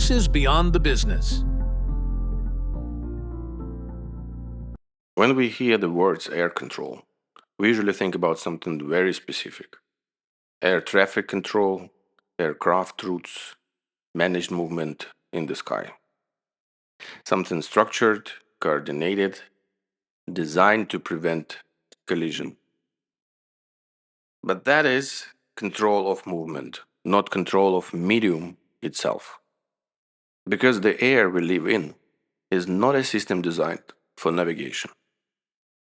This is Beyond the Business. When we hear the words air control, we usually think about something very specific: air traffic control, aircraft routes, managed movement in the sky. Something structured, coordinated, designed to prevent collision. But that is control of movement, not control of medium itself. Because the air we live in is not a system designed for navigation.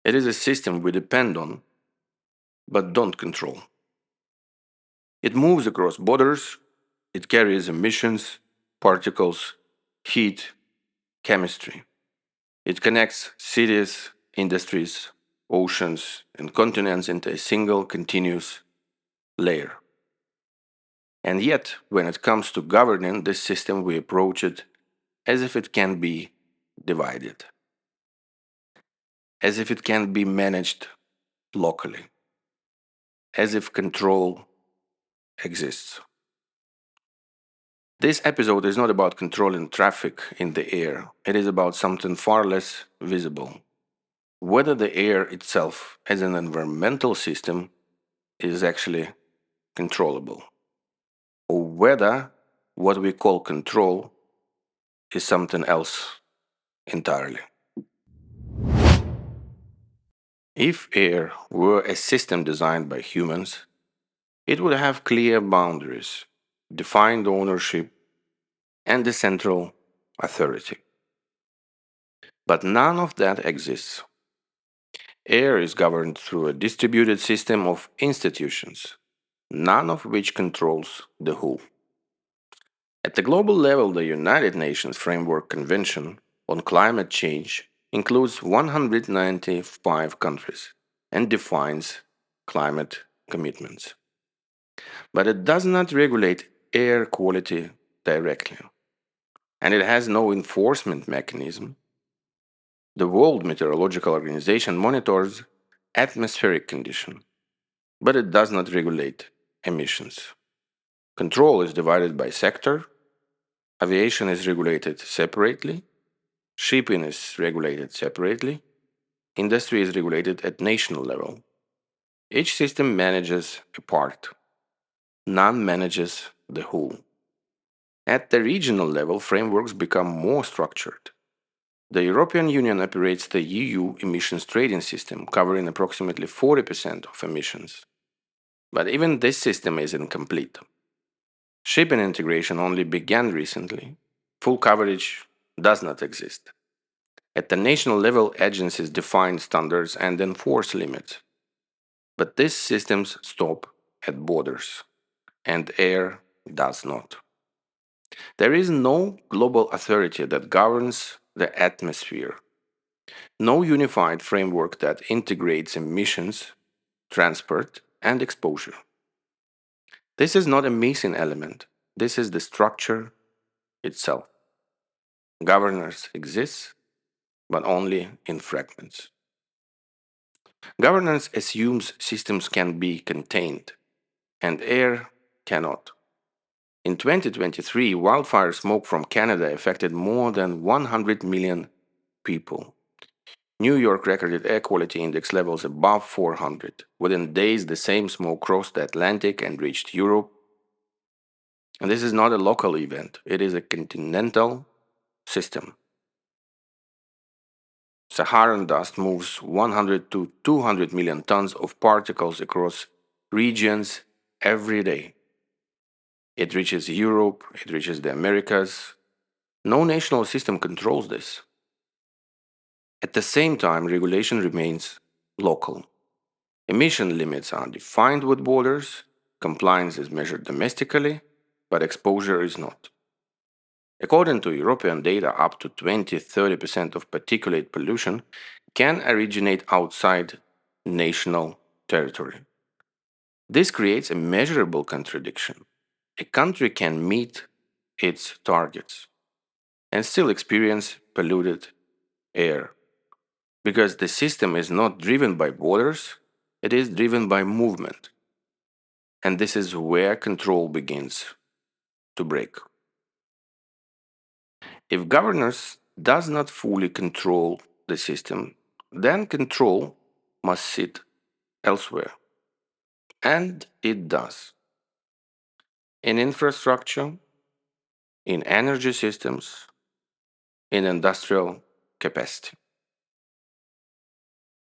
It is a system we depend on but don't control. It moves across borders, it carries emissions, particles, heat, chemistry. It connects cities, industries, oceans, and continents into a single continuous layer. And yet, when it comes to governing this system, we approach it as if it can be divided, as if it can be managed locally, as if control exists. This episode is not about controlling traffic in the air, it is about something far less visible. Whether the air itself, as an environmental system, is actually controllable, or whether what we call control is something else entirely. If air were a system designed by humans, it would have clear boundaries, defined ownership, and a central authority. But none of that exists. Air is governed through a distributed system of institutions, none of which controls the whole. At the global level, the United Nations Framework Convention on Climate Change includes 195 countries and defines climate commitments. But it does not regulate air quality directly, and it has no enforcement mechanism. The World Meteorological Organization monitors atmospheric condition, but it does not regulate emissions. Control is divided by sector. Aviation is regulated separately. Shipping is regulated separately. Industry is regulated at national level. Each system manages a part. None manages the whole. At the regional level, frameworks become more structured. The European Union operates the EU emissions trading system, covering approximately 40% of emissions. But even this system is incomplete. Shipping integration only began recently. Full coverage does not exist. At the national level, agencies define standards and enforce limits. But these systems stop at borders, and air does not. There is no global authority that governs the atmosphere, no unified framework that integrates emissions, transport, and exposure. This is not a missing element, this is the structure itself. Governance exists, but only in fragments. Governance assumes systems can be contained, and air cannot. In 2023, wildfire smoke from Canada affected more than 100 million people. New York recorded air quality index levels above 400. Within days, the same smoke crossed the Atlantic and reached Europe. And this is not a local event, it is a continental system. Saharan dust moves 100 to 200 million tons of particles across regions every day. It reaches Europe, it reaches the Americas. No national system controls this. At the same time, regulation remains local. Emission limits are defined with borders, compliance is measured domestically, but exposure is not. According to European data, up to 20-30% of particulate pollution can originate outside national territory. This creates a measurable contradiction. A country can meet its targets and still experience polluted air because the system is not driven by borders, it is driven by movement. And this is where control begins to break. If governance does not fully control the system, then control must sit elsewhere. And it does. In infrastructure, in energy systems, in industrial capacity.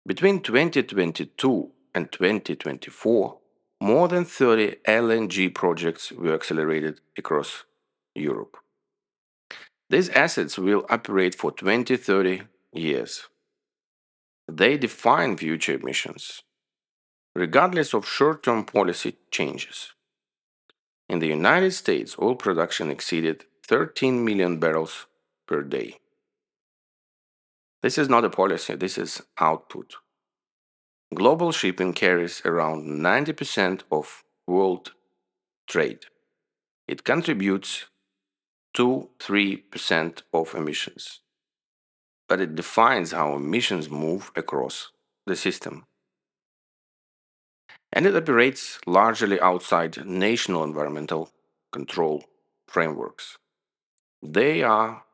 Between 2022 and 2024, more than 30 LNG projects were accelerated across Europe. These assets will operate for 20-30 years. They define future emissions, regardless of short-term policy changes. In the United States, oil production exceeded 13 million barrels per day. This is not a policy, this is output. Global shipping carries around 90% of world trade. It contributes 2-3% of emissions. But it defines how emissions move across the system. And it operates largely outside national environmental control frameworks. They are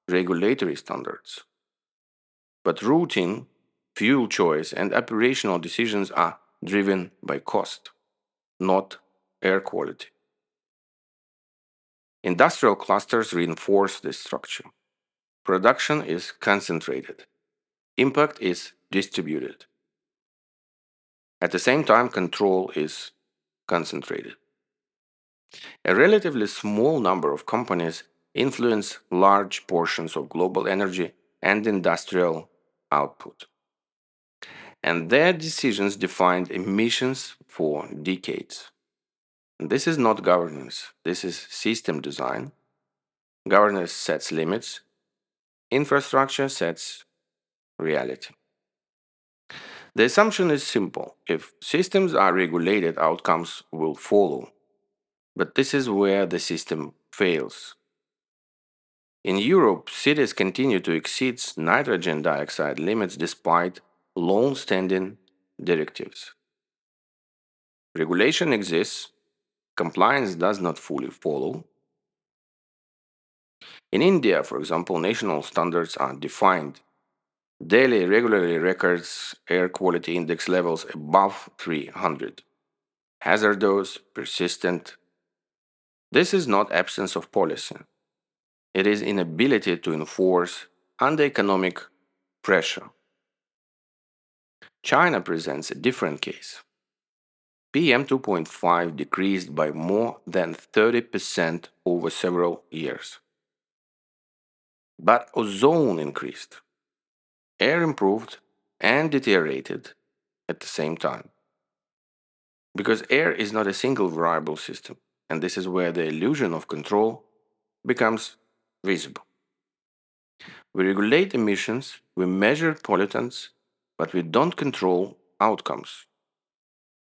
regulatory standards. But routine, fuel choice, and operational decisions are driven by cost, not air quality. Industrial clusters reinforce this structure. Production is concentrated. Impact is distributed. At the same time, control is concentrated. A relatively small number of companies influence large portions of global energy and industrial output. And their decisions define emissions for decades. This is not governance, this is system design. Governance sets limits, infrastructure sets reality. The assumption is simple. If systems are regulated, outcomes will follow. But this is where the system fails. In Europe, cities continue to exceed nitrogen dioxide limits despite long-standing directives. Regulation exists, compliance does not fully follow. In India, for example, national standards are defined. Delhi regularly records air quality index levels above 300. Hazardous, persistent. This is not absence of policy. It is inability to enforce under economic pressure. China presents a different case. PM 2.5 decreased by more than 30% over several years. But ozone increased. Air improved and deteriorated at the same time. Because air is not a single variable system, and this is where the illusion of control becomes visible. We regulate emissions, we measure pollutants, but we don't control outcomes.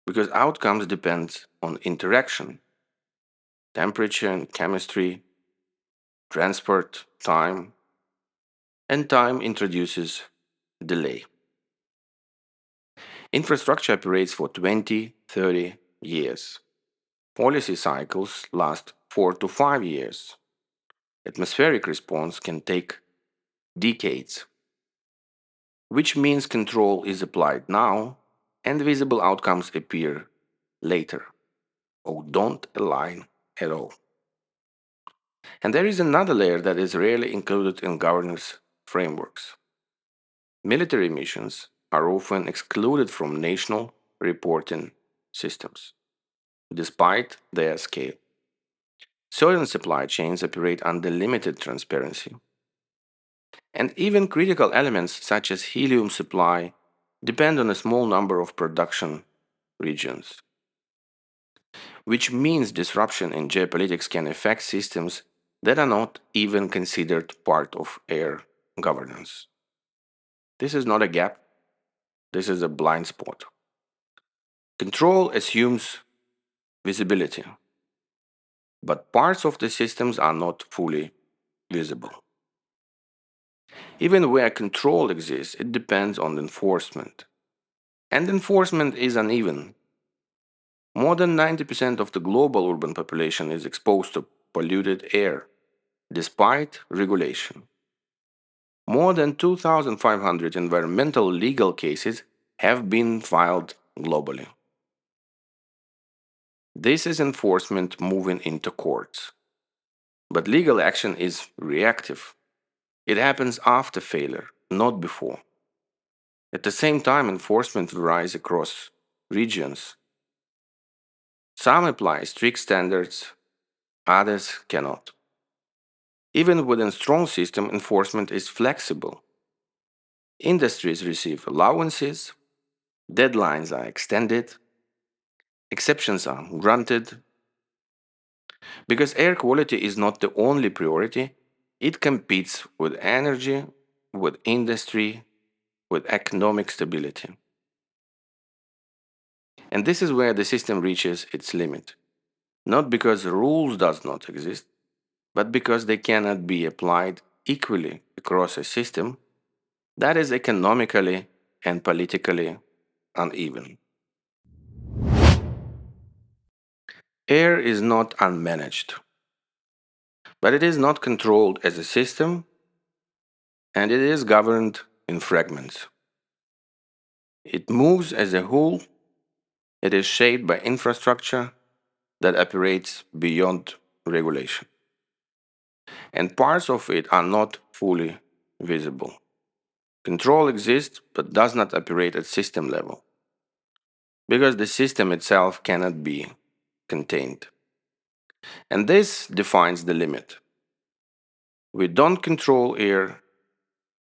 Because outcomes depend on interaction, temperature and chemistry, transport, time, and time introduces delay. Infrastructure operates for 20-30 years. Policy cycles last 4-5 years. Atmospheric response can take decades, which means control is applied now and visible outcomes appear later or don't align at all. And there is another layer that is rarely included in governance frameworks. Military missions are often excluded from national reporting systems, despite their scale. Certain supply chains operate under limited transparency. And even critical elements such as helium supply depend on a small number of production regions, which means disruption in geopolitics can affect systems that are not even considered part of air governance. This is not a gap, this is a blind spot. Control assumes visibility, but parts of the systems are not fully visible. Even where control exists, it depends on enforcement. And enforcement is uneven. More than 90% of the global urban population is exposed to polluted air. despite regulation. More than 2,500 environmental legal cases have been filed globally. This is enforcement moving into courts. But legal action is reactive. It happens after failure, not before. At the same time, enforcement varies across regions. Some apply strict standards, others cannot. Even within strong system, enforcement is flexible. Industries receive allowances, deadlines are extended, exceptions are granted. Because air quality is not the only priority, it competes with energy, with industry, with economic stability. And this is where the system reaches its limit. Not because rules does not exist, but because they cannot be applied equally across a system that is economically and politically uneven. Air is not unmanaged, but it is not controlled as a system and it is governed in fragments. It moves as a whole, it is shaped by infrastructure that operates beyond regulation. And parts of it are not fully visible. Control exists but does not operate at system level because the system itself cannot be contained. And this defines the limit. We don't control air,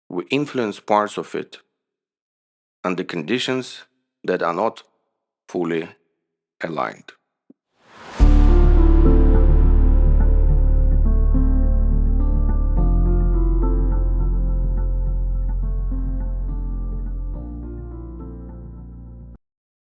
we influence parts of it under conditions that are not fully aligned.